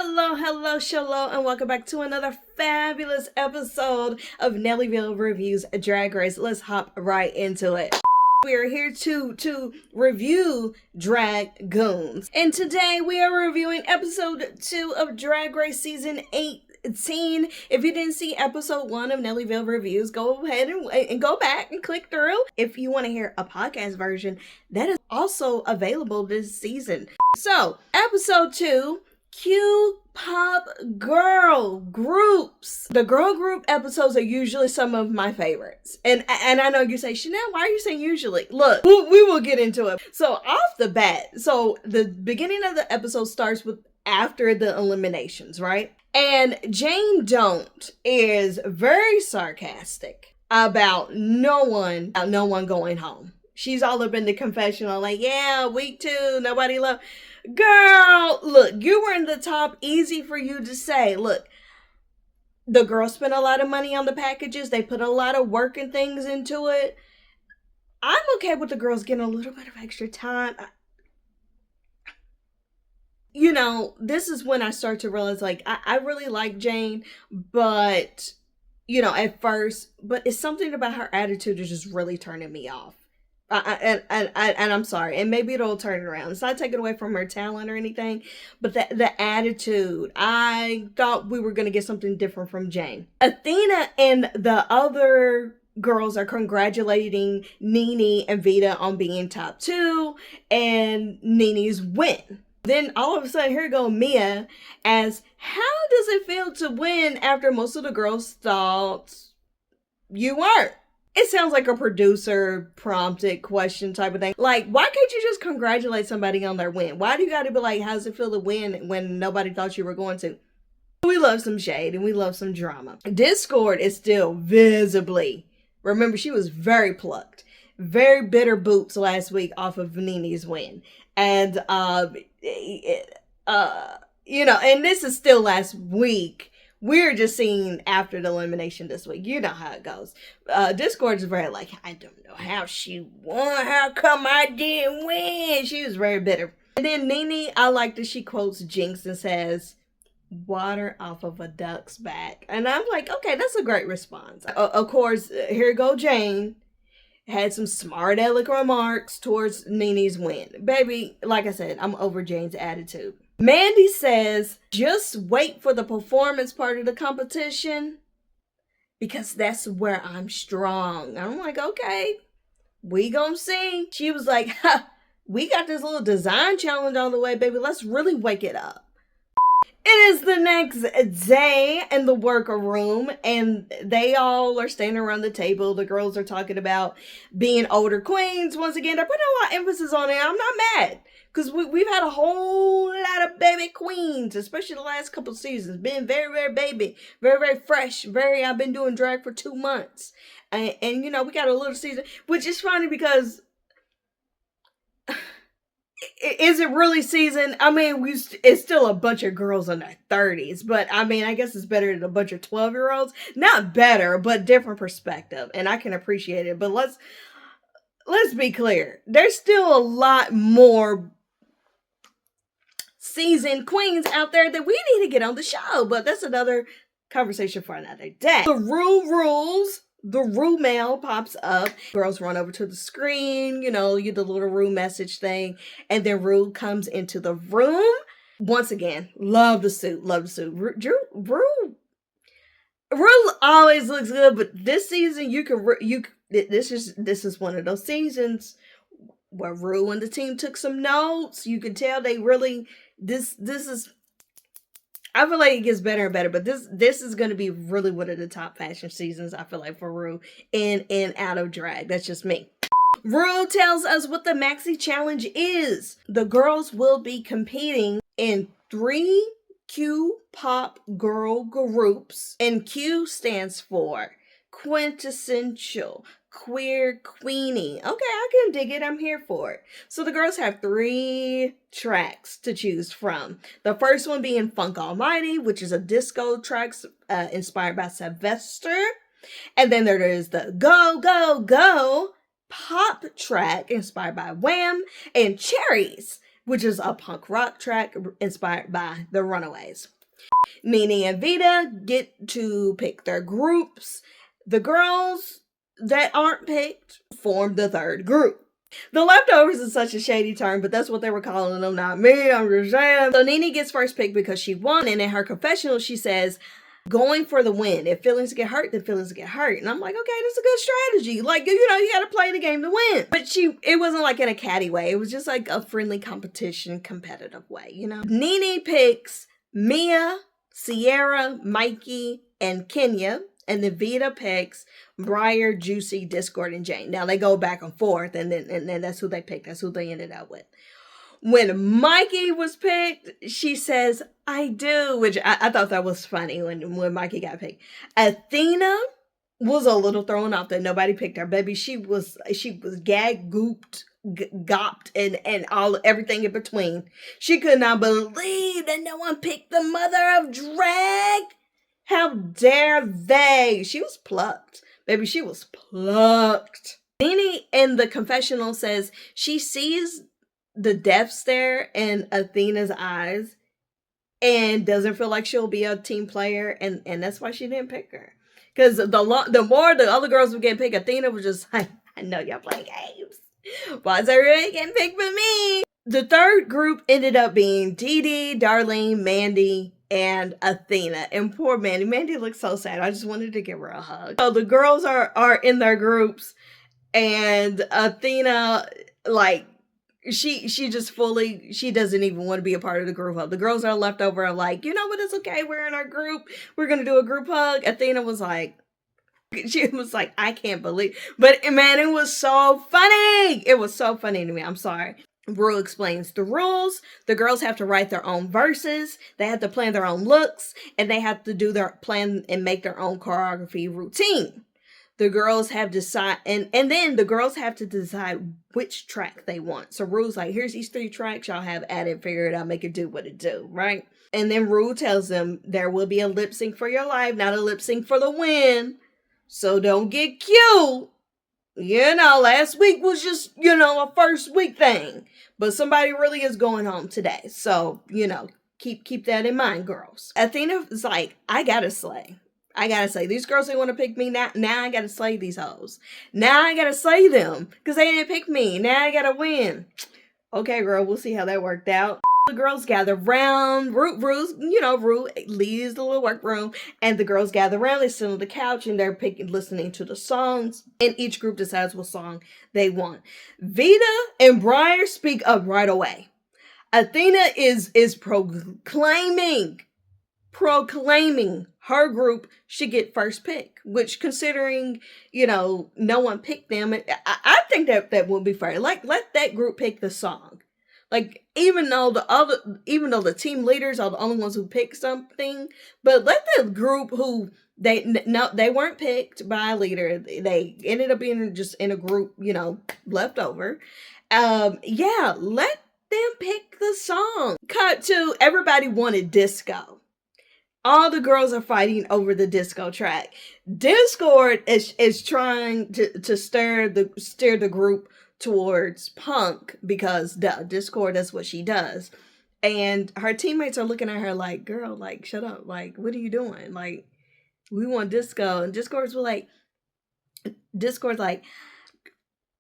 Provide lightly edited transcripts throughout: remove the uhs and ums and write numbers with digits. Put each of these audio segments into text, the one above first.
Hello Shello, and welcome back to another fabulous episode of Nellyville Reviews Drag Race. Let's hop right into it. We are here to review Drag Goons, and today we are reviewing episode 2 of Drag Race season 18. If you didn't see episode 1 of Nellyville Reviews, go ahead and go back and click through. If you want to hear a podcast version, that is also available this season. So, episode 2, Q-pop girl groups. The girl group episodes are usually some of my favorites. And I know you say, Chanel, why are you saying usually? Look, we will get into it. So, off the bat, so the beginning of the episode starts with after the eliminations, right? And Jane Don't is very sarcastic about no one going home. She's all up in the confessional, like, yeah, week 2, nobody love. Girl, look, you were in the top, easy for you to say. Look, the girls spent a lot of money on the packages. They put a lot of work and things into it. I'm okay with the girls getting a little bit of extra time. You know, this is when I start to realize, like, I really like Jane, but, you know, at first, but it's something about her attitude is just really turning me off. And I'm sorry, and maybe it'll turn it around. It's not taken away from her talent or anything, but the attitude, I thought we were going to get something different from Jane. Athena and the other girls are congratulating Nene and Vita on being top 2 and Nene's win. Then all of a sudden, here go Mia as, how does it feel to win after most of the girls thought you weren't? It sounds like a producer prompted question type of thing. Like, why can't you just congratulate somebody on their win? Why do you got to be like, how's it feel to win when nobody thought you were going to? We love some shade and we love some drama. Discord is still visibly, remember, she was very plucked. Very bitter boots last week off of Nene's win. And, you know, and this is still last week. We're just seeing after the elimination this week. You know how it goes. Discord is very like, I don't know how she won. How come I didn't win? She was very bitter. And then Nene, I like that she quotes Jinx and says, water off of a duck's back. And I'm like, okay, that's a great response. Of course, here go Jane. Had some smart aleck remarks towards Nene's win. Baby, like I said, I'm over Jane's attitude. Mandy says, just wait for the performance part of the competition because that's where I'm strong. I'm like, okay, we gonna see. She was like, ha, we got this little design challenge on the way, baby. Let's really wake it up. It is the next day in the workroom, and they all are standing around the table. The girls are talking about being older queens. Once again, they're putting a lot of emphasis on it. I'm not mad. Because we've had a whole lot of baby queens, especially the last couple of seasons. Been very, very baby. Very, very fresh. I've been doing drag for 2 months. And you know, we got a little season. Which is funny because... Is it really season? I mean, it's still a bunch of girls in their 30s. But, I mean, I guess it's better than a bunch of 12-year-olds. Not better, but different perspective. And I can appreciate it. But let's be clear. There's still a lot more seasoned queens out there that we need to get on the show, but that's another conversation for another day. The rules. The Rue mail pops up. Girls run over to the screen, you know, you the little Rue message thing, and then Rue comes into the room. Once again, love the suit. Rue always looks good, but this season this is one of those seasons where Rue and the team took some notes. You can tell they really this is, I feel like it gets better and better, but this is going to be really one of the top fashion seasons, I feel like, for Rue in and out of drag. That's just me. Rue tells us what the Maxi Challenge is. The girls will be competing in 3 Q-pop girl groups, and Q stands for quintessential queer queenie. Okay, I can dig it. I'm here for it. So the girls have 3 tracks to choose from. The first one being Funk Almighty, which is a disco track inspired by Sylvester. And then there is the Go, Go, Go pop track inspired by Wham! And Cherries which is a punk rock track inspired by the Runaways. NeNe and Vita get to pick their groups. The girls that aren't picked form the third group. The Leftovers is such a shady term, but that's what they were calling them, not me, I'm just saying. So NeNe gets first pick because she won, and in her confessional, she says, going for the win. If feelings get hurt, then feelings get hurt. And I'm like, okay, that's a good strategy. Like, you know, you gotta play the game to win. But it wasn't like in a catty way. It was just like a friendly competition, competitive way, you know? NeNe picks Mia, Sierra, Mikey, and Kenya. And then Vita picks Briar, Juicy, Discord, and Jane. Now they go back and forth, and then that's who they picked. That's who they ended up with. When Mikey was picked, she says, I do, which I thought that was funny when Mikey got picked. Athena was a little thrown off that nobody picked her. Baby, she was gag gooped, gopped, and everything in between. She could not believe that no one picked the mother of drag. How dare they? She was plucked. Baby, she was plucked. NeNe in the confessional says she sees the death stare in Athena's eyes and doesn't feel like she'll be a team player, and that's why she didn't pick her. Because the more the other girls would get picked, Athena was just like, I know y'all playing games. Why is everybody getting picked but me? The third group ended up being Dee, Darlene, Mandy, and Athena. And poor Mandy. Mandy looks so sad. I just wanted to give her a hug. So the girls are in their groups, and Athena, like, she just she doesn't even want to be a part of the group hug. The girls are left over are like, you know what, it's okay, we're in our group, we're gonna do a group hug. Athena was like, I can't believe, but man, it was so funny. It was so funny to me. I'm sorry. Rue explains the rules. The girls have to write their own verses, they have to plan their own looks, and they have to do their plan and make their own choreography routine. The girls have and then the girls have to decide which track they want. So Rue's like, here's these 3 tracks, y'all have at it, figure it out, make it do what it do, right? And then Rue tells them there will be a lip sync for your life, not a lip sync for the win. So don't get cute. You know, last week was just, you know, a first week thing. But somebody really is going home today. So, you know, keep that in mind, girls. Athena is like, I gotta slay. I gotta say, these girls, they want to pick me now. Now I gotta slay these hoes. Now I gotta slay them because they didn't pick me. Now I gotta win. Okay, girl, we'll see how that worked out. The girls gather round. Rue leaves the little workroom, and the girls gather around. They sit on the couch and they're listening to the songs, and each group decides what song they want. Vita and Briar speak up right away. Athena is proclaiming her group should get first pick, which, considering, you know, no one picked them, I think that would be fair. Like, let that group pick the song. Like, even though the team leaders are the only ones who pick something, but let the group who they weren't picked by a leader, they ended up being just in a group, you know, left over. Yeah, let them pick the song. Cut to everybody wanted disco. All the girls are fighting over the disco track. Discord is trying to steer the group towards punk because Discord, that's what she does. And her teammates are looking at her like, girl, like, shut up. Like, what are you doing? Like, we want disco. And Discord's like,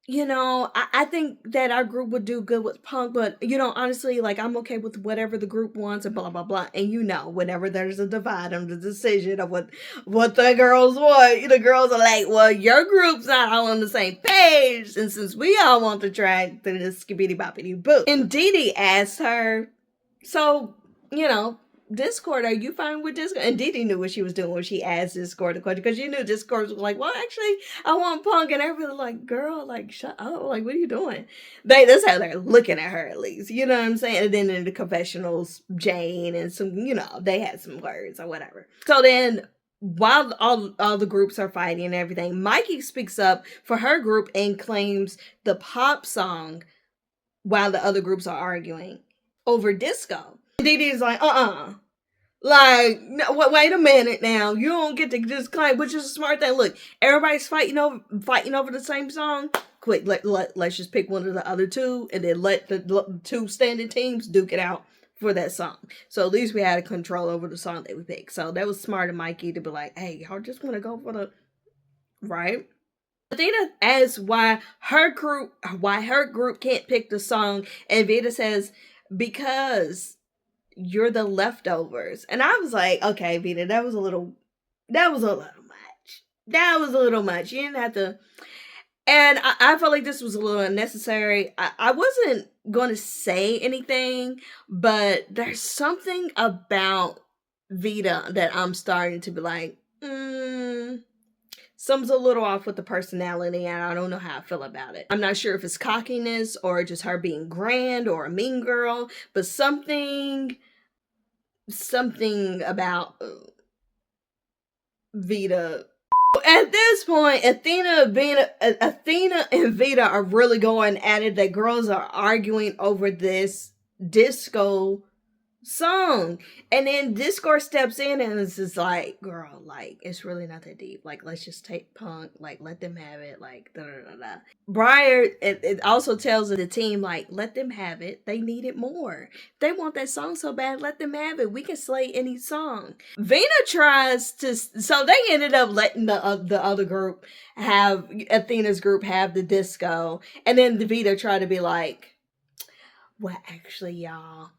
you know, I think that our group would do good with punk, but, you know, honestly, like, I'm okay with whatever the group wants and blah, blah, blah. And, you know, whenever there's a divide on the decision of what the girls want, the girls are like, well, your group's not all on the same page. And since we all want the track, then it's skibbity boppity boo. And Dee asked her, so, you know, Discord, are you fine with Discord? And Dee knew what she was doing when she asked Discord the question, because you knew Discord was like, well, actually, I want punk. And everybody like, girl, like, shut up. Like, what are you doing? That's how they're looking at her, at least. You know what I'm saying? And then in the confessionals, Jane and some, you know, they had some words or whatever. So then, while all the groups are fighting and everything, Mikey speaks up for her group and claims the pop song while the other groups are arguing over disco. Dee is like, like, no, wait a minute now. You don't get to just claim, which is a smart thing. Look, everybody's fighting over the same song. quick, let's just pick one of the other two and then let the two standing teams duke it out for that song. So at least we had a control over the song that we picked. So that was smart of Mikey to be like, hey, y'all just want to go for the right. Athena asks why her group can't pick the song, and Vita says because you're the leftovers. And I was like, okay, Vita, that was a little much. That was a little much. You didn't have to. And I felt like this was a little unnecessary. I wasn't going to say anything, but there's something about Vita that I'm starting to be like, something's a little off with the personality, and I don't know how I feel about it. I'm not sure if it's cockiness or just her being grand or a mean girl, but something about Vita. At this point, Athena and Vita are really going at it. The girls are arguing over this disco song, and then Discord steps in and it's just like, girl, like, it's really not that deep, like, let's just take Punk, like, let them have it, like, da da da da. Briar, it also tells the team, like, let them have it, they need it more, they want that song so bad, let them have it, we can slay any song. Vina tries to, so they ended up letting the other group have, Athena's group have the disco, and then the Vita tried to be like, well, actually, y'all,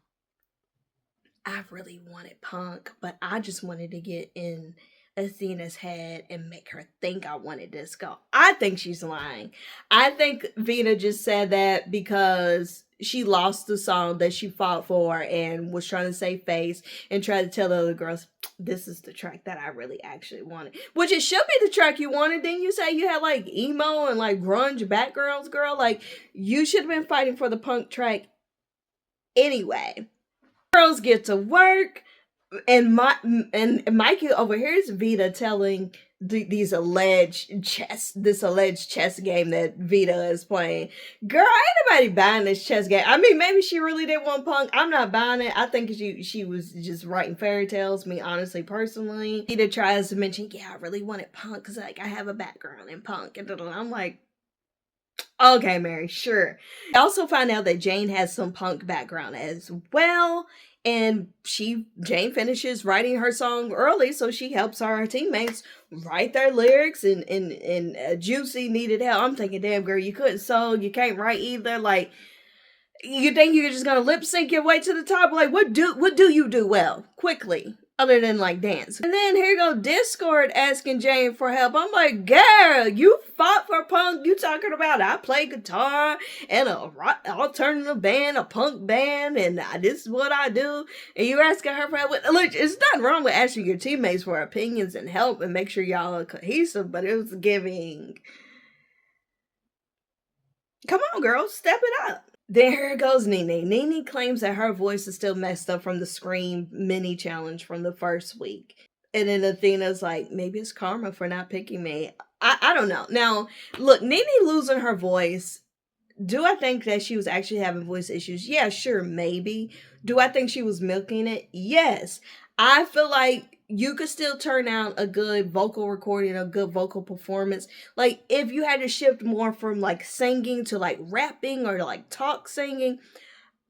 I really wanted Punk, but I just wanted to get in Athena's head and make her think I wanted disco. I think she's lying. I think Vita just said that because she lost the song that she fought for and was trying to save face and tried to tell the other girls, this is the track that I really actually wanted. Which it should be the track you wanted. Then you say you had like emo and like grunge Batgirls, girl. Like, you should have been fighting for the Punk track anyway. Girls get to work, and Mikey overhears Vita telling this alleged chess game that Vita is playing. Girl, ain't nobody buying this chess game. I mean, maybe she really did want Punk. I'm not buying it. I think she was just writing fairy tales. Me, honestly, personally, Vita tries to mention, yeah, I really wanted Punk because like I have a background in Punk, and I'm like, okay, Mary, sure. I also find out that Jane has some Punk background as well, and Jane finishes writing her song early, so she helps her teammates write their lyrics, and Juicy needed help. I'm thinking, damn, girl, you couldn't sew, you can't write either, like, you think you're just gonna lip sync your way to the top? Like, what do you do well? Quickly. Other than like dance. And then here you go Discord asking Jane for help. I'm like, girl, you fought for Punk. You talking about I play guitar and a rock alternative band, a punk band, and this is what I do. And you asking her for help. Look, it's nothing wrong with asking your teammates for opinions and help and make sure y'all are cohesive, but it was giving. Come on, girl, step it up. There goes Nene. Nene claims that her voice is still messed up from the Scream mini challenge from the first week. And then Athena's like, maybe it's karma for not picking me. I don't know. Now, look, Nene losing her voice. Do I think that she was actually having voice issues? Yeah, sure, maybe. Do I think she was milking it? Yes. I feel like you could still turn out a good vocal recording, a good vocal performance. Like, if you had to shift more from like singing to like rapping or to like talk singing,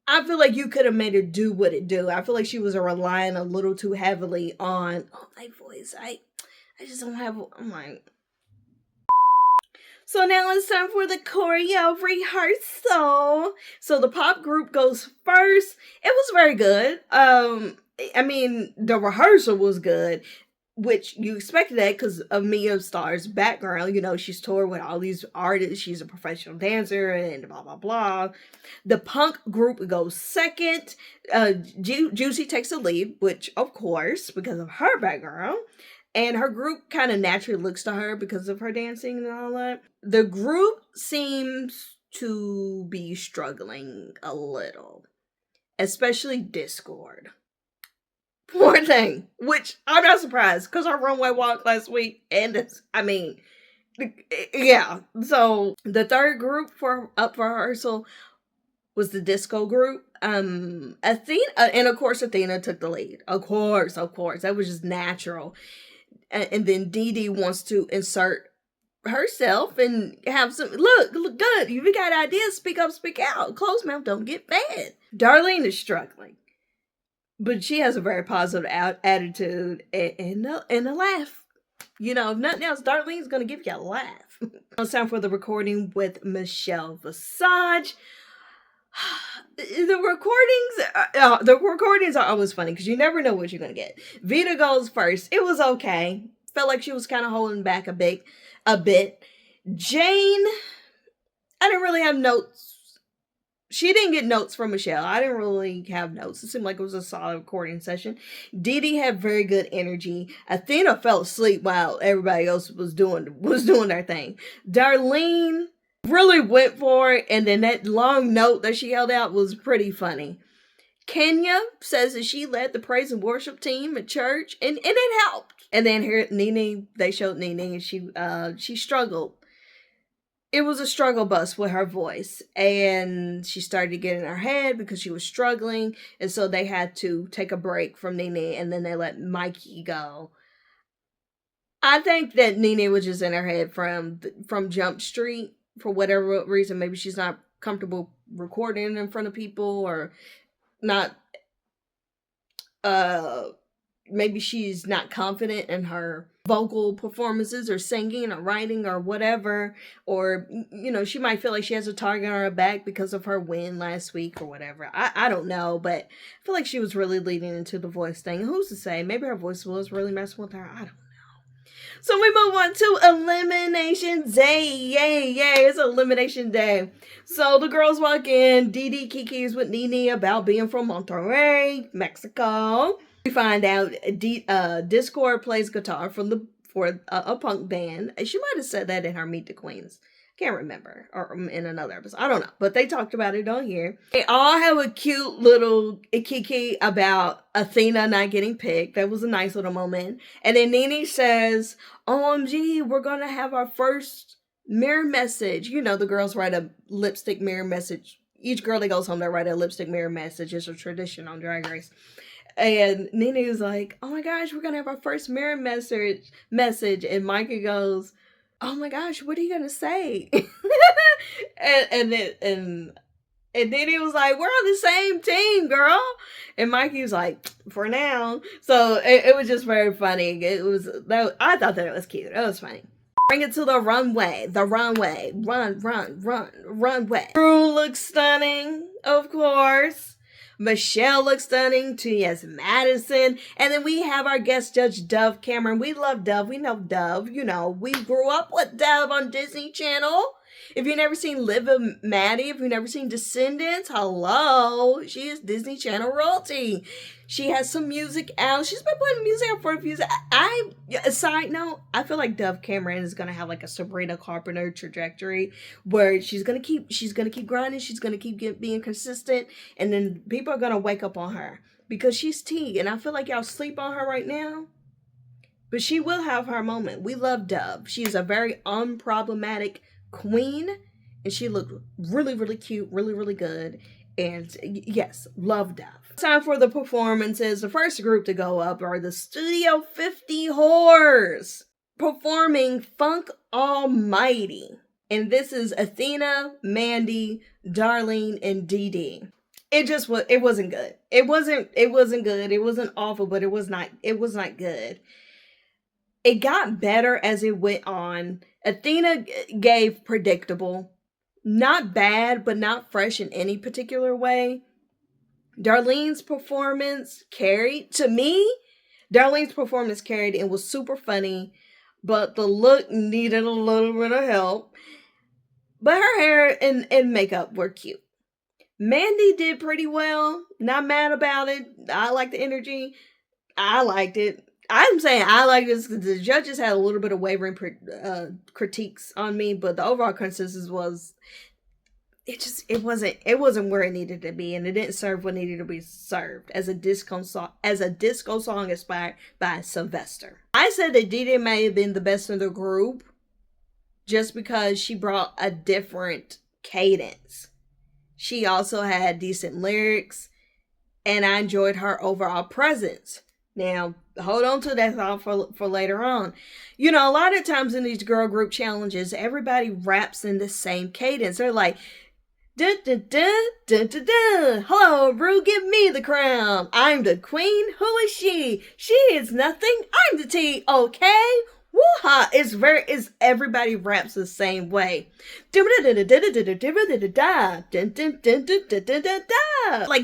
I feel like you could have made her do what it do. I feel like she was relying a little too heavily on, oh, my voice. I just don't have, I'm like. So now it's time for the choreo rehearsal. So the pop group goes first. It was very good. I mean, the rehearsal was good, which you expected that because of Mia Starr's background. You know, she's toured with all these artists. She's a professional dancer and blah, blah, blah. The punk group goes second. Juicy takes the lead, which, of course, because of her background. And her group kind of naturally looks to her because of her dancing and all that. The group seems to be struggling a little, especially Discord. Poor thing, which I'm not surprised because our runway walk last week, and yeah. So the third group up for rehearsal was the disco group. Athena, and of course Athena took the lead. Of course, that was just natural. And then Dee Dee wants to insert herself and have some look good. You got ideas, speak up, speak out. Closed mouth don't get fed. Darlene is struggling, but she has a very positive attitude and a laugh. You know, if nothing else, Darlene's gonna give you a laugh. It's time for the recording with Michelle Visage. The recordings are always funny because you never know what you're gonna get. Vita goes first. It was okay. Felt like she was kind of holding back a bit. Jane, I didn't really have notes. She didn't get notes from Michelle. I didn't really have notes. It seemed like it was a solid recording session. Dee had very good energy. Athena fell asleep while everybody else was doing their thing. Darlene really went for it, and then that long note that she held out was pretty funny. Kenya says that she led the praise and worship team at church, and it helped. And then here, Nene, they showed Nene, and she struggled. It was a struggle bus with her voice, and she started to get in her head because she was struggling, and so they had to take a break from Nene, and then they let Mikey go. I think that Nene was just in her head from Jump Street for whatever reason. Maybe she's not comfortable recording in front of people, or not. Maybe she's not confident in her vocal performances or singing or writing or whatever, or, you know, she might feel like she has a target on her back because of her win last week or whatever. I don't know, but I feel like she was really leading into the voice thing. Who's to say? Maybe her voice was really messing with her. I don't know. So we move on to Elimination Day. Yay, it's Elimination Day. So the girls walk in. Dee kikis with Nene about being from Monterrey, Mexico. We find out Discord plays guitar for a punk band. She might have said that in her Meet the Queens. Can't remember, or in another episode. I don't know, but they talked about it on here. They all have a cute little kiki about Athena not getting picked. That was a nice little moment. And then Nene says, OMG, we're gonna have our first mirror message. You know, the girls write a lipstick mirror message. Each girl that goes home, they write a lipstick mirror message. It's a tradition on Drag Race. And Nene is like, oh my gosh, we're gonna have our first mirror message. And Micah goes, oh my gosh, what are you gonna say? and Nene was like, we're on the same team, girl. And Mikey was like, for now. So it was just very funny. I thought that it was cute. It was funny. Bring it to the runway. Runway. Drew looks stunning, of course. Michelle looks stunning. T.S. Madison. And then we have our guest judge, Dove Cameron. We love Dove. We know Dove. You know, we grew up with Dove on Disney Channel. If you've never seen Liv and Maddie, if you've never seen Descendants, hello. She is Disney Channel royalty. She has some music out. She's been putting music out for a few. A side note, I feel like Dove Cameron is gonna have like a Sabrina Carpenter trajectory where she's gonna keep grinding. She's gonna keep being consistent, and then people are gonna wake up on her because she's tea. And I feel like y'all sleep on her right now, but she will have her moment. We love Dove. She's a very unproblematic queen, and she looked really, really cute, really, really good. And yes, love Dove. Time for the performances. The first group to go up are the Studio 50 whores performing Funk Almighty. And this is Athena, Mandy, Darlene, and Dee. It wasn't good. It wasn't good. It wasn't awful, but it was not good. It got better as it went on. Athena gave predictable. Not bad, but not fresh in any particular way. Darlene's performance carried. To me, Darlene's performance carried and was super funny, but the look needed a little bit of help. But her hair and makeup were cute. Mandy did pretty well. Not mad about it. I like the energy. I liked it. I'm saying I like this because the judges had a little bit of wavering critiques on me, but the overall consensus was it wasn't where it needed to be, and it didn't serve what needed to be served as a disco song inspired by Sylvester. I said that Dee may have been the best in the group just because she brought a different cadence. She also had decent lyrics, and I enjoyed her overall presence. Now, hold on to that thought for later on. You know, a lot of times in these girl group challenges, everybody raps in the same cadence. They're like, dun dun dun dun dun dun. Hello, Rue, give me the crown. I'm the queen. Who is she? She is nothing. I'm the tea. Okay. Woo-ha. It's everybody raps the same way. Like,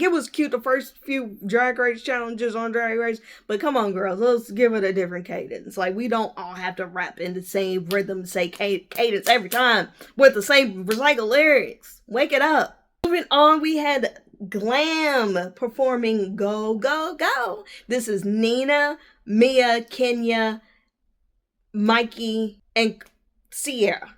it was cute the first few Drag Race challenges on Drag Race, but come on, girls, let's give it a different cadence. Like, we don't all have to rap in the same rhythm, say cadence every time with the same recycled lyrics. Wake it up. Moving on, we had Glam performing Go, Go, Go. This is Nina, Mia, Kenya, Mikey, and Sierra.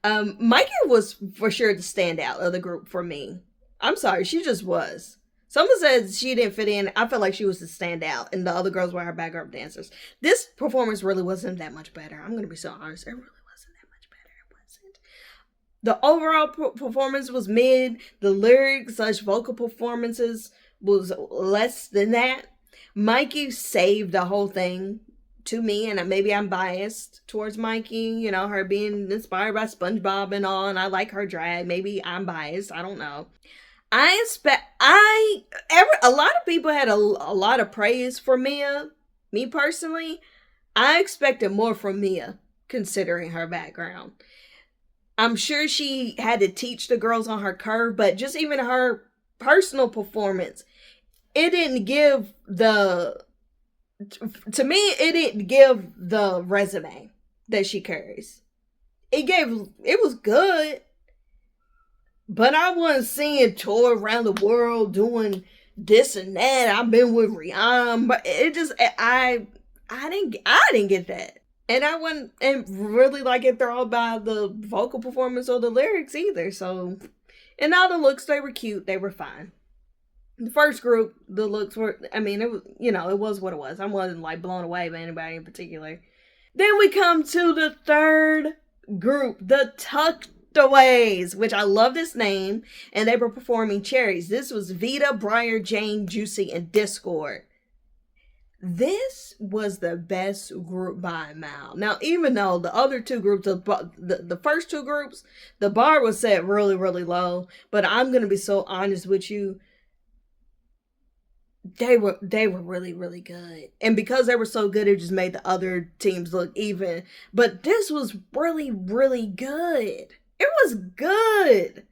Mikey was for sure the standout of the group for me. I'm sorry, she just was. Someone said she didn't fit in. I felt like she was the standout, and the other girls were her backup dancers. This performance really wasn't that much better. I'm going to be so honest. It really wasn't that much better. It wasn't. The overall performance was mid. The lyrics/vocal performances was less than that. Mikey saved the whole thing to me, and maybe I'm biased towards Mikey, you know, her being inspired by SpongeBob and all, and I like her drag. Maybe I'm biased. I don't know. A lot of people had a lot of praise for Mia. Me personally, I expected more from Mia, considering her background. I'm sure she had to teach the girls on her curve, but just even her personal performance, it didn't give the resume that she carries. It was good, but I wasn't seeing tour around the world doing this and that. I've been with Rihanna, but it just, I didn't get that. And I wouldn't really like it thrown by the vocal performance or the lyrics either. So, and all the looks, they were cute. They were fine. The first group, the looks were, I mean, it was, you know, it was what it was. I wasn't like blown away by anybody in particular. Then we come to the third group, the Tuckaways, which I love this name, and they were performing Cherries. This was Vita, Briar, Jane, Juicy, and Discord. This was the best group by a mile. Now, even though the other two groups, the first two groups, the bar was set really, really low, but I'm going to be so honest with you, they were really, really good. And because they were so good, it just made the other teams look even. But this was really, really good. It was good.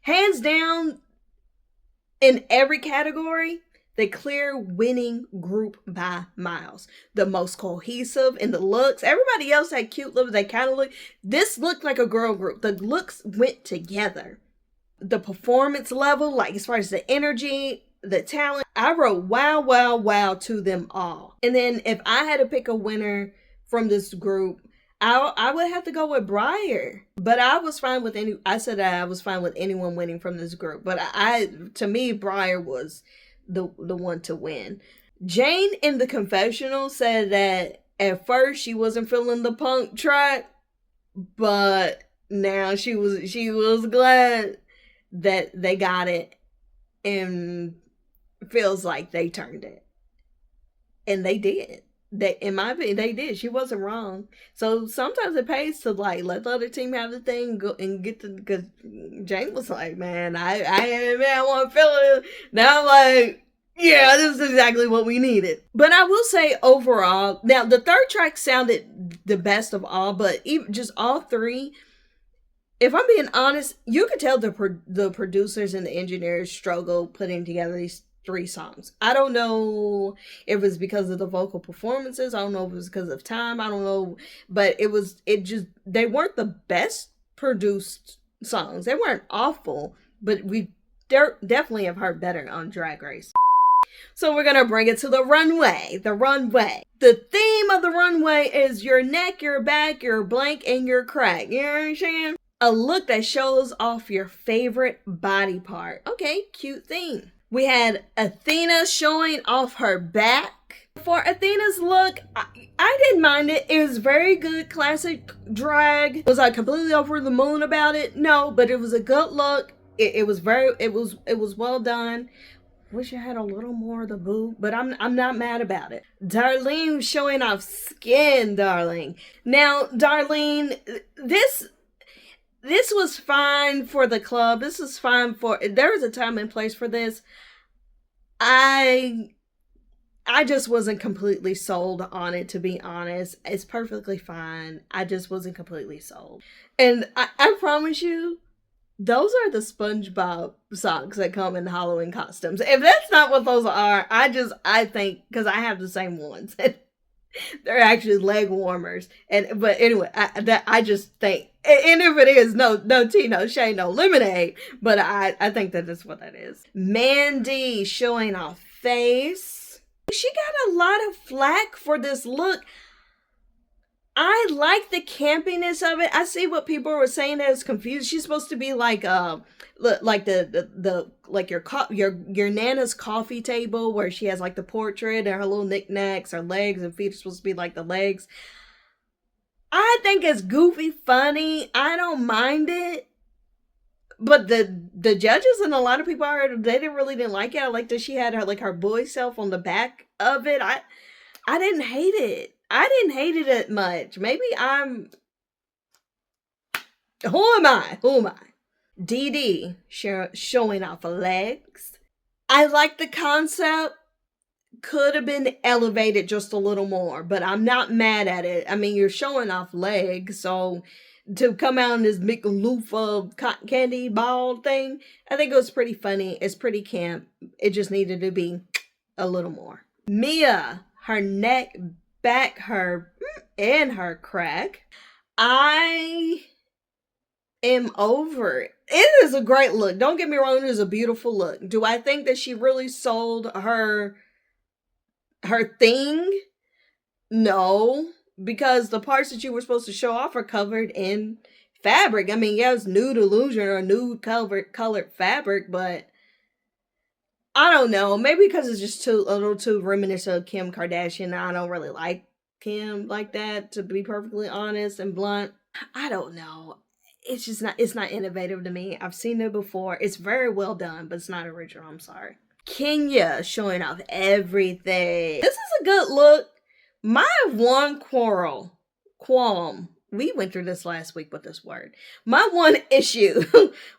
Hands down, in every category, the clear winning group by miles. The most cohesive in the looks. Everybody else had cute looks. They kind of looked. This looked like a girl group. The looks went together. The performance level, like as far as the energy, the talent, I wrote wow, wow, wow to them all. And then if I had to pick a winner from this group, I would have to go with Briar. But I was fine with I said that I was fine with anyone winning from this group. But to me, Briar was the one to win. Jane in the confessional said that at first she wasn't feeling the punk track, but now she was glad that they got it, and feels like they turned it. And they did. In my opinion, they did. She wasn't wrong. So sometimes it pays to like let the other team have the thing, go and get to, because Jane was like, man, I want to feel it. Now I'm like, yeah, this is exactly what we needed. But I will say overall, now the third track sounded the best of all, but even just all three, if I'm being honest, you could tell the producers and the engineers struggle putting together these three songs. I don't know if it's because of the vocal performances. I don't know if it was because of time. I don't know. But they weren't the best produced songs. They weren't awful, but we definitely have heard better on Drag Race. So we're going to bring it to the runway. The runway. The theme of the runway is your neck, your back, your blank, and your crack. You know what I'm saying? A look that shows off your favorite body part. Okay, cute theme. We had Athena showing off her back. For Athena's look, I didn't mind it. It was very good, classic drag. Was I completely over the moon about it? No, but it was a good look. It was well done. wish I had a little more of the boob, but I'm not mad about it. Darlene showing off skin, darling. Now, Darlene, this was fine for the club. This was fine for, there was a time and place for this. I just wasn't completely sold on it, to be honest. It's perfectly fine. I just wasn't completely sold. And I promise you, those are the SpongeBob socks that come in Halloween costumes. If that's not what those are, I think, because I have the same ones. They're actually leg warmers. But anyway, I just think, and if it is, no tea, no shade, no lemonade. But I think that is what that is. Mandy showing off face. She got a lot of flack for this look. I like the campiness of it. I see what people were saying that it's confused. She's supposed to be like like your nana's coffee table where she has like the portrait and her little knickknacks, her legs and feet are supposed to be like the legs. I think it's goofy, funny. I don't mind it. But the judges and a lot of people they didn't really like it. I like that she had her boy self on the back of it. I didn't hate it. I didn't hate it that much. Maybe who am I? Dee Dee showing off her legs. I like the concept. Could have been elevated just a little more, but I'm not mad at it. I mean, you're showing off legs, so to come out in this big loofah cotton candy ball thing, I think it was pretty funny. It's pretty camp. It just needed to be a little more. Mia, her neck, back, her crack. I am over it. It is a great look. Don't get me wrong, it is a beautiful look. Do I think that she really sold her thing? No, because the parts that you were supposed to show off are covered in fabric. I mean, yeah, it's nude illusion or nude colored fabric, but I don't know. Maybe because it's just a little too reminiscent of Kim Kardashian. I don't really like Kim like that, to be perfectly honest and blunt. I don't know. It's not innovative to me. I've seen it before. It's very well done, but it's not original. I'm sorry. Kenya showing off everything. This is a good look. My one qualm, we went through this last week with this word. My one issue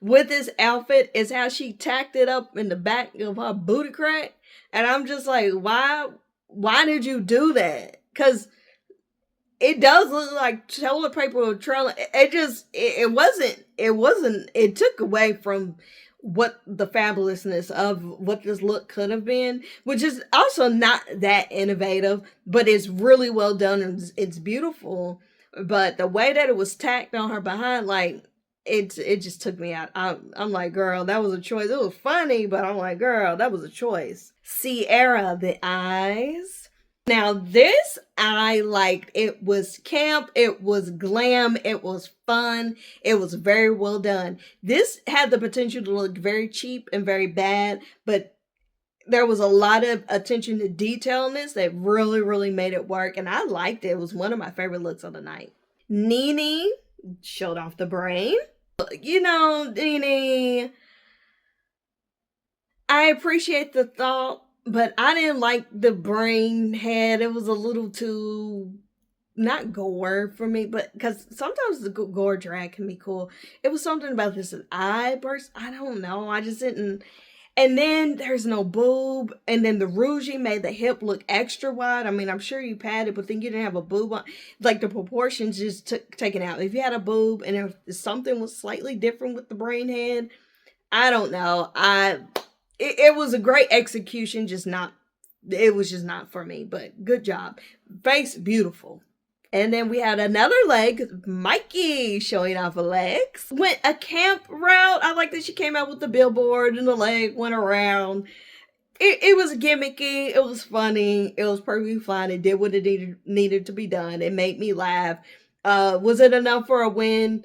with this outfit is how she tacked it up in the back of her booty crack. And I'm just like, why did you do that? Because it does look like toilet paper or trailer. It wasn't, it took away from what the fabulousness of what this look could have been, which is also not that innovative, but it's really well done and it's beautiful. But the way that it was tacked on her behind, like, it just took me out. I'm like, girl, that was a choice. It was funny, but I'm like, girl, that was a choice. Sierra, the eyes. Now, this I liked. It was camp, it was glam, it was fun, it was very well done. This had the potential to look very cheap and very bad, but there was a lot of attention to detail in this that really, really made it work, and I liked it. It was one of my favorite looks of the night. Nene showed off the brain. You know, Nene, I appreciate the thought, but I didn't like the brain head. It was a little too, not gore for me, but because sometimes the gore drag can be cool. It was something about this eye burst. I don't know. I just didn't. And then there's no boob. And then the rouging made the hip look extra wide. I mean, I'm sure you padded, but then you didn't have a boob on. Like the proportions just taken out. If you had a boob and if something was slightly different with the brain head, I don't know. It was a great execution, it was just not for me, but good job. Face, beautiful. And then we had another leg, Mikey showing off her legs. Went a camp route. I like that she came out with the billboard and the leg went around. It was gimmicky. It was funny. It was perfectly fine. It did what it needed to be done. It made me laugh. Was it enough for a win?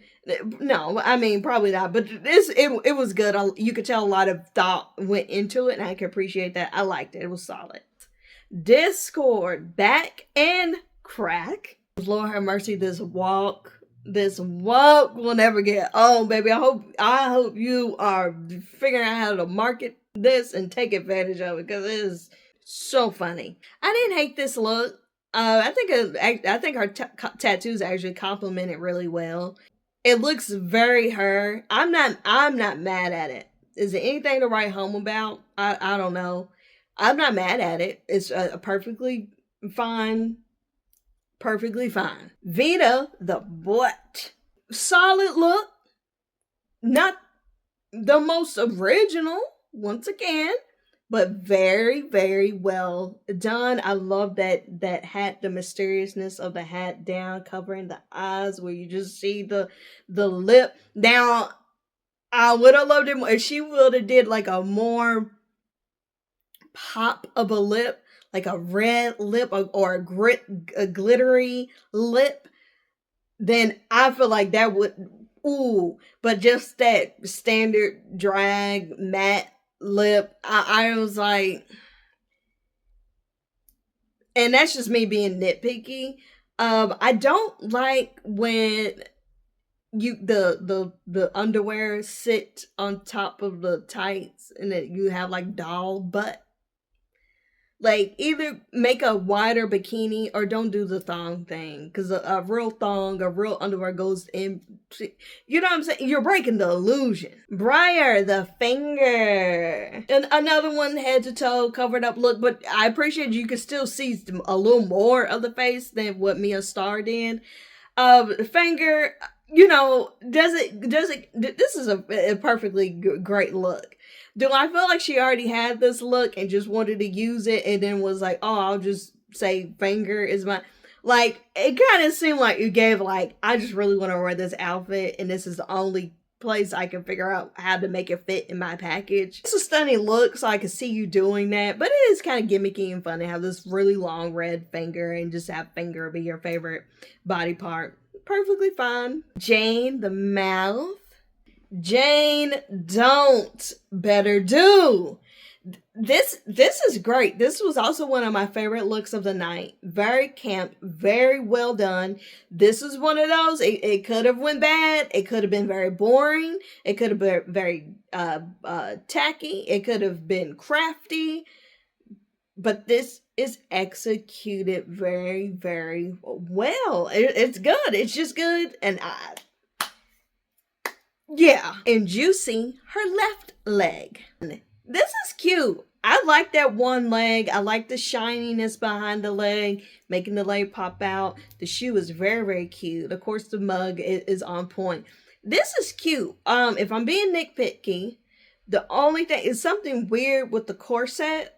No, I mean, probably not. But it was good. You could tell a lot of thought went into it, and I can appreciate that. I liked it. It was solid. Discord, back and crack. Lord have mercy, this walk will never get old, baby. I hope you are figuring out how to market this and take advantage of it because it is so funny. I didn't hate this look. I think her tattoos actually complement it really well. It looks very her. I'm not mad at it. Is it anything to write home about? I don't know. I'm not mad at it. It's a fine, perfectly fine. Vita the butt. Solid look. Not the most original, once again, but very, very well done. I love that hat, the mysteriousness of the hat down, covering the eyes, where you just see the lip. Now, I would have loved it more if she would have did like a more pop of a lip, like a red lip or a glittery lip. Then I feel like that would, ooh, but just that standard drag matte lip, I was like, and that's just me being nitpicky. I don't like when the underwear sit on top of the tights and that you have like doll butt. Like, either make a wider bikini or don't do the thong thing. Because a real thong, a real underwear goes in. You know what I'm saying? You're breaking the illusion. Briar, the finger. And another one, head to toe, covered up look. But I appreciate you can still see a little more of the face than what Mia Starr did. Finger, you know, does it, this is a perfectly great look. Do I feel like she already had this look and just wanted to use it and then was like, oh, I'll just say finger is my, like, it kind of seemed like you gave like, I just really want to wear this outfit and this is the only place I can figure out how to make it fit in my package. It's a stunning look, so I can see you doing that, but it is kind of gimmicky and fun to have this really long red finger and just have finger be your favorite body part. Perfectly fine. Jane, the mouth. Jane, don't, better do. This is great. This was also one of my favorite looks of the night. Very camp, very well done. This is one of those, it could have went bad. It could have been very boring. It could have been very tacky. It could have been crafty. But this is executed very, very well. It's good. It's just good. And yeah. And Juicy, her left leg. This is cute. I like that one leg. I like the shininess behind the leg, making the leg pop out. The shoe is very, very cute. Of course, the mug is on point. This is cute. If I'm being nitpicky, the only thing is something weird with the corset.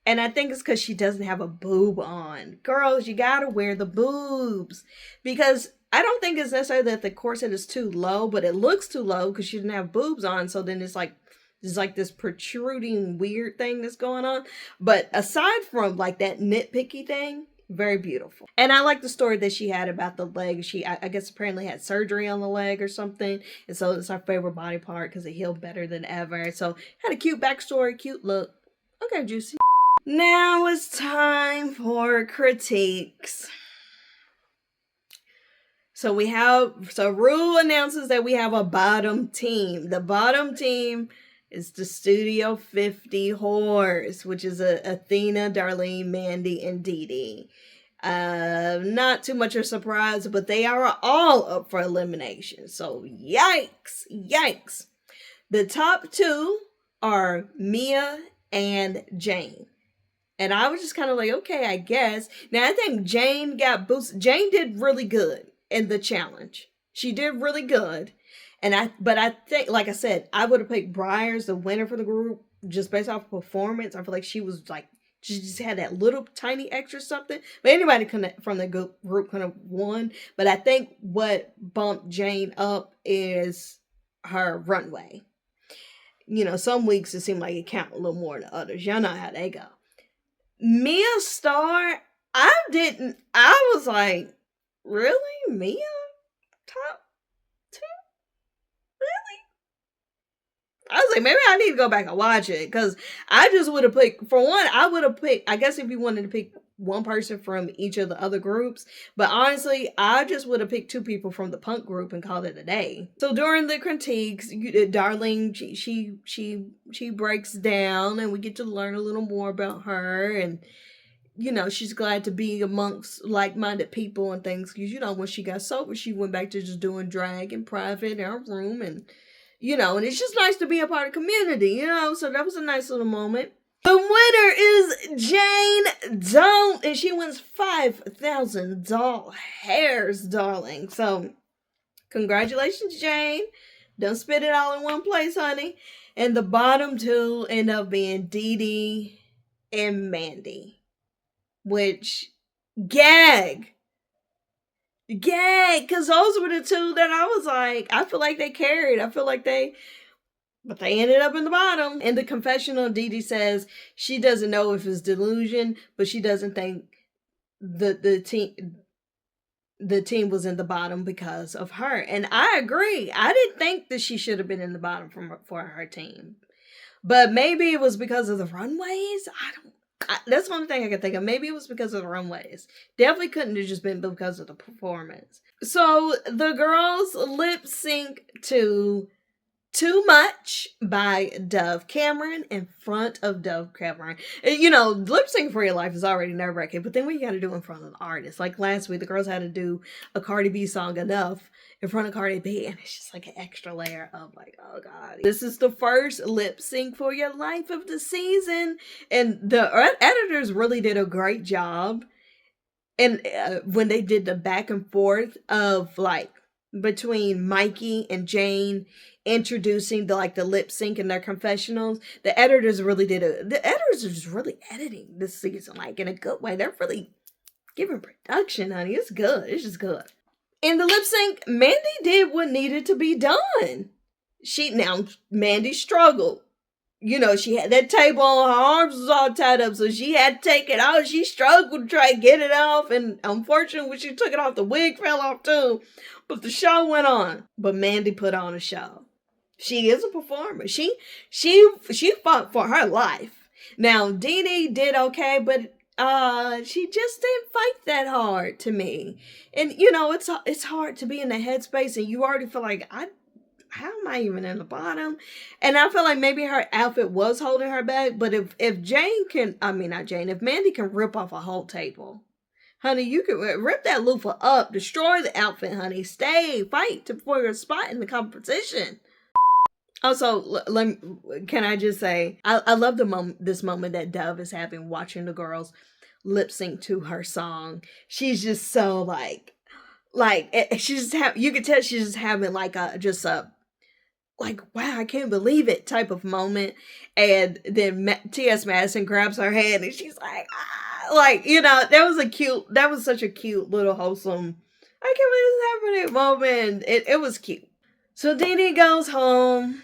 And I think it's because she doesn't have a boob on. Girls, you gotta wear the boobs. Because I don't think it's necessarily that the corset is too low, but it looks too low because she didn't have boobs on. So then it's like this protruding weird thing that's going on. But aside from like that nitpicky thing, very beautiful. And I like the story that she had about the leg. She, I guess, apparently had surgery on the leg or something. And so it's her favorite body part because it healed better than ever. So had a cute backstory, cute look. Okay, Juicy. Now it's time for critiques. So Rue announces that we have a bottom team. The bottom team is the Studio 50 whores, which is Athena, Darlene, Mandy, and Dee Dee. Not too much of a surprise, but they are all up for elimination. So yikes. The top two are Mia and Jane. And I was just kind of like, okay, I guess. Now, I think Jane got boosted. Jane did really good in the challenge. She did really good. But I think, like I said, I would have picked Briar as the winner for the group just based off performance. I feel like she was like, she just had that little tiny extra something. But anybody from the group could have won. But I think what bumped Jane up is her runway. You know, some weeks it seemed like it counted a little more than others. Y'all know how they go. Mia Starr, I was like, really? Mia? Top two? Really? I was like, maybe I need to go back and watch it, because I just would have picked, for one, I would have picked, I guess if you wanted to pick one person from each of the other groups. But honestly, I just would have picked 2 people from the punk group and called it a day. So during the critiques, Darling, she breaks down, and we get to learn a little more about her, and you know, she's glad to be amongst like-minded people and things. Because, you know, when she got sober, she went back to just doing drag in private in her room. And, you know, and it's just nice to be a part of community, you know. So that was a nice little moment. The winner is Jane Don't. And she wins $5,000, darling. So, congratulations, Jane. Don't spit it all in one place, honey. And the bottom 2 end up being Dee Dee and Mandy. Which, gag, because those were the 2 that I was like, I feel like they carried. I feel like but they ended up in the bottom. In the confessional, Dee Dee says she doesn't know if it's delusion, but she doesn't think the team was in the bottom because of her. And I agree. I didn't think that she should have been in the bottom for her team. But maybe it was because of the runways. That's one thing I can think of. Maybe it was because of the runways. Definitely couldn't have just been because of the performance. So the girls lip sync to Too Much by Dove Cameron in front of Dove Cameron. You know, lip sync for your life is already nerve-wracking, but then what you gotta do in front of the artist. Like last week, the girls had to do a Cardi B song, Enough, in front of Cardi B, and it's just like an extra layer of like, oh god. This is the first lip sync for your life of the season, and the editors really did a great job. And when they did the back and forth of like between Mikey and Jane introducing the lip sync in their confessionals, the editors really the editors are just really editing this season, like in a good way. They're really giving production, honey. It's good. It's just good. In the lip sync, Mandy did what needed to be done. Mandy struggled. You know, she had that table on her arms was all tied up, so she had to take it off. She struggled to try to get it off, and unfortunately, when she took it off, the wig fell off too. But the show went on. But Mandy put on a show. She is a performer. She fought for her life. Now, Dee Dee did okay, but she just didn't fight that hard to me. And you know, it's hard to be in the headspace and you already feel like how am I even in the bottom? And I feel like maybe her outfit was holding her back, but if if Mandy can rip off a whole table, honey, you can rip that loofah up, destroy the outfit, honey, fight for your spot in the competition. Also, can I just say, I love this moment that Dove is having watching the girls lip sync to her song. She's just so you can tell she's just having wow, I can't believe it type of moment. And then T.S. Madison grabs her hand and she's like, that was such a cute little wholesome, I can't believe this happening moment. It was cute. So Dee Dee goes home.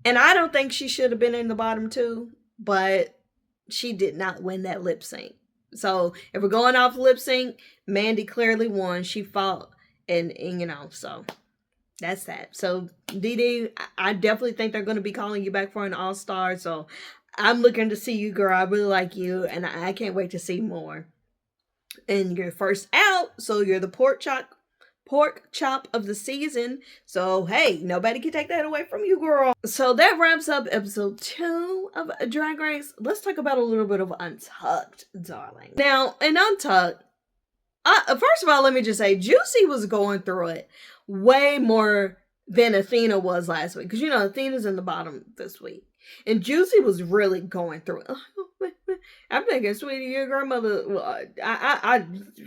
And I don't think she should have been in the bottom 2, but she did not win that lip sync. So if we're going off lip sync, Mandy clearly won. She fought, and so that's that. So Dee Dee, I definitely think they're going to be calling you back for an All-Star. So I'm looking to see you, girl. I really like you, and I can't wait to see more. And you're first out, so you're the pork chop of the season. So hey, nobody can take that away from you, girl. So that wraps up episode 2 of Drag Race. Let's talk about a little bit of Untucked, darling. Now, in Untucked, first of all, let me just say, Juicy was going through it way more than Athena was last week. Because, Athena's in the bottom this week. And Juicy was really going through it. I'm thinking, sweetie, your grandmother,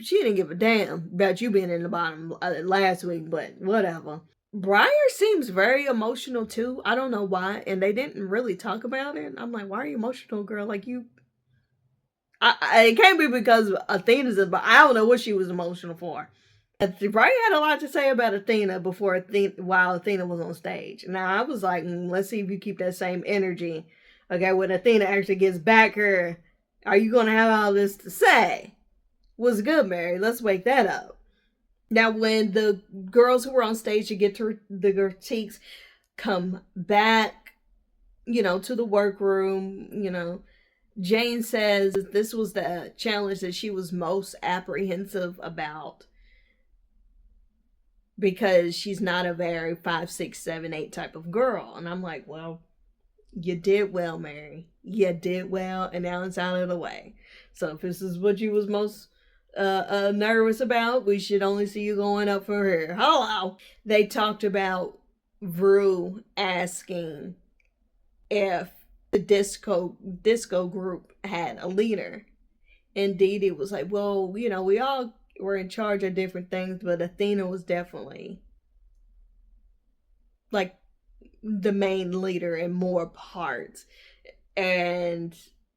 she didn't give a damn about you being in the bottom last week, but whatever. Briar seems very emotional too. I don't know why, and they didn't really talk about it. I'm like, why are you emotional, girl? Like you, it can't be because Athena's in, but I don't know what she was emotional for. Briar had a lot to say about Athena while Athena was on stage. Now I was like, let's see if you keep that same energy. Okay, when Athena actually gets back here, are you going to have all this to say? What's good, Mary? Let's wake that up. Now, when the girls who were on stage to get to the critiques come back, to the workroom, Jane says this was the challenge that she was most apprehensive about because she's not a very 5, 6, 7, 8 type of girl. And I'm like, well, you did well, Mary. You did well, and now it's out of the way. So if this is what you was most nervous about, we should only see you going up for her. Hello. They talked about Vru asking if the disco group had a leader. And Dee Dee was like, well, we all were in charge of different things, but Athena was definitely like the main leader in more parts. And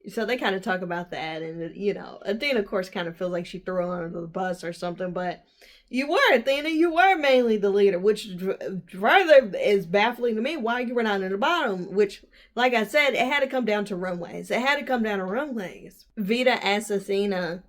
so they kind of talk about that, and Athena of course kind of feels like she threw her under the bus or something, but you were, Athena, you were mainly the leader, which further is baffling to me why you were not in the bottom, which, like I said, it had to come down to runways. Vita asked Athena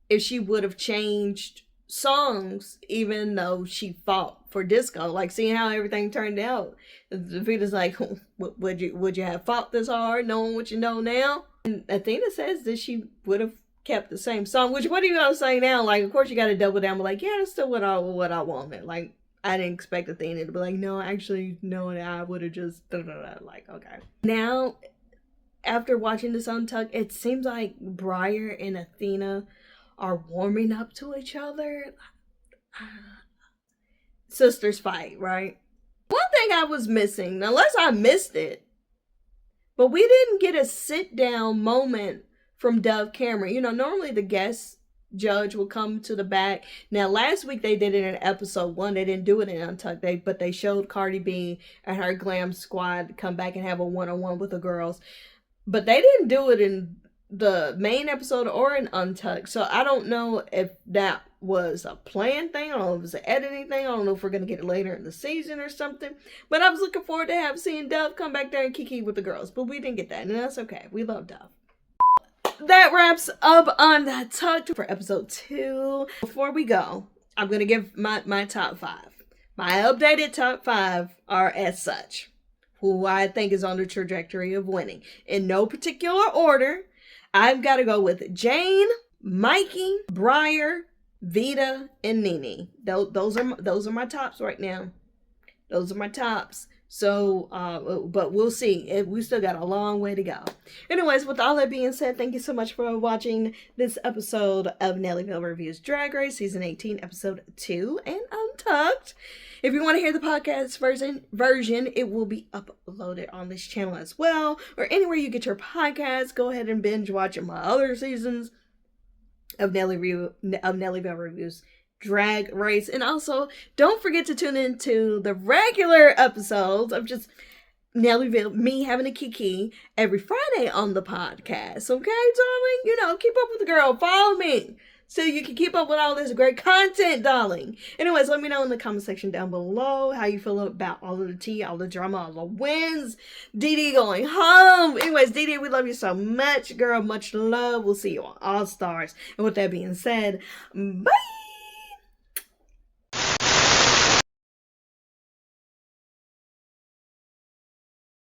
if she would have changed songs even though she fought for disco, like seeing how everything turned out. Vita's like, would you have fought this hard knowing what you know now? And Athena says that she would have kept the same song, which, what are you gonna say now? Like, of course you gotta double down, but like, yeah, that's still what I wanted. Like, I didn't expect Athena to be like, no, actually, no, I would have just like, okay. Now, after watching this Untucked, it seems like Briar and Athena are warming up to each other. Sisters fight, right? One thing I was missing, unless I missed it, but we didn't get a sit down moment from Dove Cameron. Normally the guest judge will come to the back. Now, last week they did it in episode 1. They didn't do it in Untucked, but they showed Cardi B and her glam squad come back and have a one-on-one with the girls. But they didn't do it in the main episode or in Untucked. So I don't know if that was a planned thing. I don't know if it was an editing thing. I don't know if we're going to get it later in the season or something. But I was looking forward to seeing Dove come back there and kiki with the girls. But we didn't get that, and that's okay. We love Dove. That wraps up Untucked for episode 2. Before we go, I'm going to give my top 5. My updated top 5 are as such. Who I think is on the trajectory of winning. In no particular order, I've got to go with Jane, Mikey, Briar, Vita, and Nene. Those are my tops right now. Those are my tops. So, but we'll see. We still got a long way to go. Anyways, with all that being said, thank you so much for watching this episode of Nellyville Reviews Drag Race Season 18, Episode 2, and Untucked. If you want to hear the podcast version, it will be uploaded on this channel as well, or anywhere you get your podcasts. Go ahead and binge watch my other seasons of Nellyville Reviews Drag Race. And also, don't forget to tune into the regular episodes of just Nellyville, me having a kiki every Friday on the podcast. Okay, darling? Keep up with the girl. Follow me so you can keep up with all this great content, darling. Anyways, let me know in the comment section down below how you feel about all of the tea, all the drama, all the wins. Dee Dee going home. Anyways, Dee Dee, we love you so much, girl. Much love. We'll see you on All Stars. And with that being said, bye.